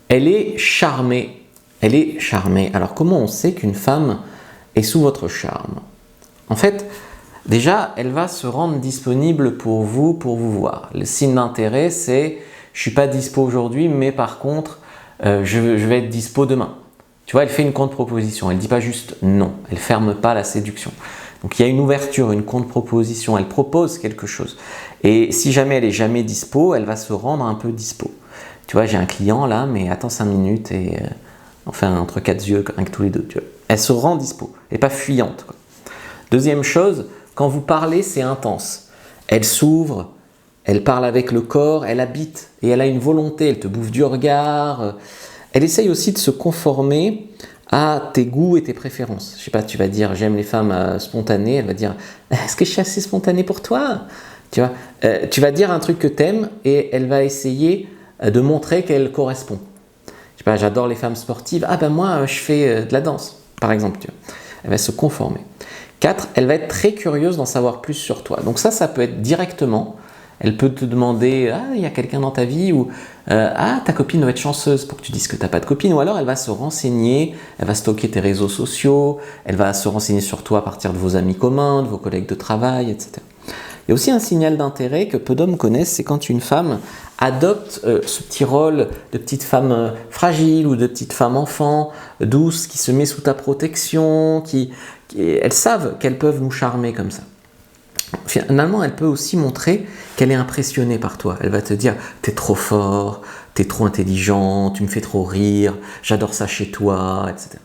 Elle est charmée. Elle est charmée. Alors comment on sait qu'une femme est sous votre charme? En fait, déjà, elle va se rendre disponible pour vous voir. Le signe d'intérêt, c'est « je ne suis pas dispo aujourd'hui, mais par contre, je vais être dispo demain ». Tu vois, elle fait une contre-proposition. Elle ne dit pas juste non. Elle ne ferme pas la séduction. Donc il y a une ouverture, une contre-proposition. Elle propose quelque chose. Et si jamais elle n'est jamais dispo, elle va se rendre un peu dispo. Tu vois, j'ai un client là, mais attends 5 minutes et enfin entre quatre yeux, rien que tous les deux. Tu vois. Elle se rend dispo. Elle n'est pas fuyante, quoi. Deuxième chose, quand vous parlez, c'est intense. Elle s'ouvre, elle parle avec le corps, elle habite et elle a une volonté, elle te bouffe du regard. Elle essaye aussi de se conformer à tes goûts et tes préférences. Je sais pas, tu vas dire j'aime les femmes spontanées, elle va dire est-ce que je suis assez spontanée pour toi? Tu vois, tu vas dire un truc que t'aimes et elle va essayer de montrer qu'elle correspond. Je sais pas, j'adore les femmes sportives. Ah ben moi je fais de la danse, par exemple. Tu vois. Elle va se conformer. 4, elle va être très curieuse d'en savoir plus sur toi. Donc ça peut être directement. Elle peut te demander « Ah, il y a quelqu'un dans ta vie » ou « Ah, ta copine doit être chanceuse pour que tu dises que tu n'as pas de copine » ou alors elle va se renseigner, elle va stocker tes réseaux sociaux, elle va se renseigner sur toi à partir de vos amis communs, de vos collègues de travail, etc. Il y a aussi un signal d'intérêt que peu d'hommes connaissent, c'est quand une femme adopte ce petit rôle de petite femme fragile ou de petite femme enfant, douce, qui se met sous ta protection, elles savent qu'elles peuvent nous charmer comme ça. Finalement, elle peut aussi montrer qu'elle est impressionnée par toi. Elle va te dire « t'es trop fort, t'es trop intelligent, tu me fais trop rire, j'adore ça chez toi, etc. »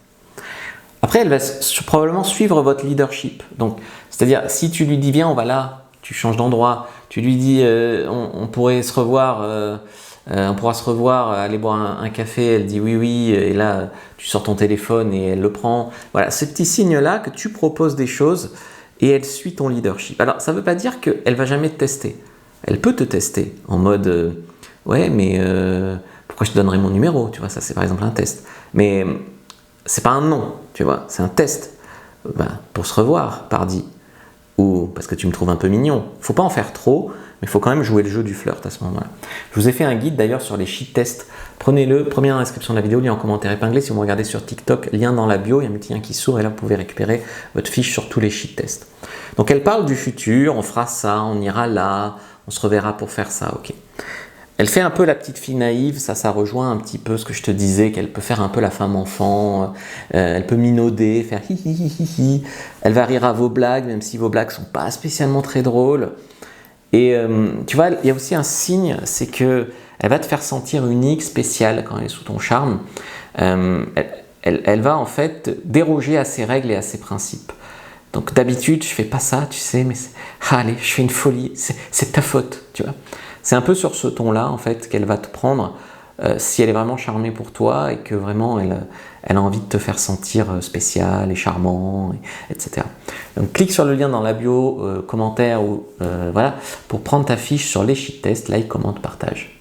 Après, elle va probablement suivre votre leadership. Donc, c'est-à-dire, si tu lui dis « viens, on va là », tu changes d'endroit, tu lui dis on pourrait se revoir, on pourra se revoir, aller boire un café, elle dit oui, et là, tu sors ton téléphone et elle le prend. Voilà, ce petit signe-là que tu proposes des choses et elle suit ton leadership. Alors, ça ne veut pas dire qu'elle ne va jamais te tester. Elle peut te tester en mode ouais, mais pourquoi je te donnerais mon numéro? Tu vois, ça c'est par exemple un test. Mais c'est pas un non, tu vois, c'est un test. Pour se revoir, pardi. Ou parce que tu me trouves un peu mignon. Il ne faut pas en faire trop, mais il faut quand même jouer le jeu du flirt à ce moment-là. Je vous ai fait un guide d'ailleurs sur les shit tests. Prenez-le, premier dans la description de la vidéo, lien en commentaire épinglé. Si vous me regardez sur TikTok, lien dans la bio, il y a un petit lien qui s'ouvre et là vous pouvez récupérer votre fiche sur tous les shit tests. Donc elle parle du futur, on fera ça, on ira là, on se reverra pour faire ça, ok. Elle fait un peu la petite fille naïve, ça rejoint un petit peu ce que je te disais, qu'elle peut faire un peu la femme enfant, elle peut minauder, faire hi hi hi hi hi. Elle va rire à vos blagues, même si vos blagues sont pas spécialement très drôles. Et tu vois, il y a aussi un signe, c'est que elle va te faire sentir unique, spéciale quand elle est sous ton charme. Elle va en fait déroger à ses règles et à ses principes. Donc d'habitude, je fais pas ça, tu sais, mais allez, je fais une folie, c'est ta faute, tu vois. C'est un peu sur ce ton-là, en fait, qu'elle va te prendre si elle est vraiment charmée pour toi et que vraiment elle a envie de te faire sentir spécial et charmant, etc. Donc clique sur le lien dans la bio, commentaire ou voilà, pour prendre ta fiche sur les shit tests, like, commente, partage.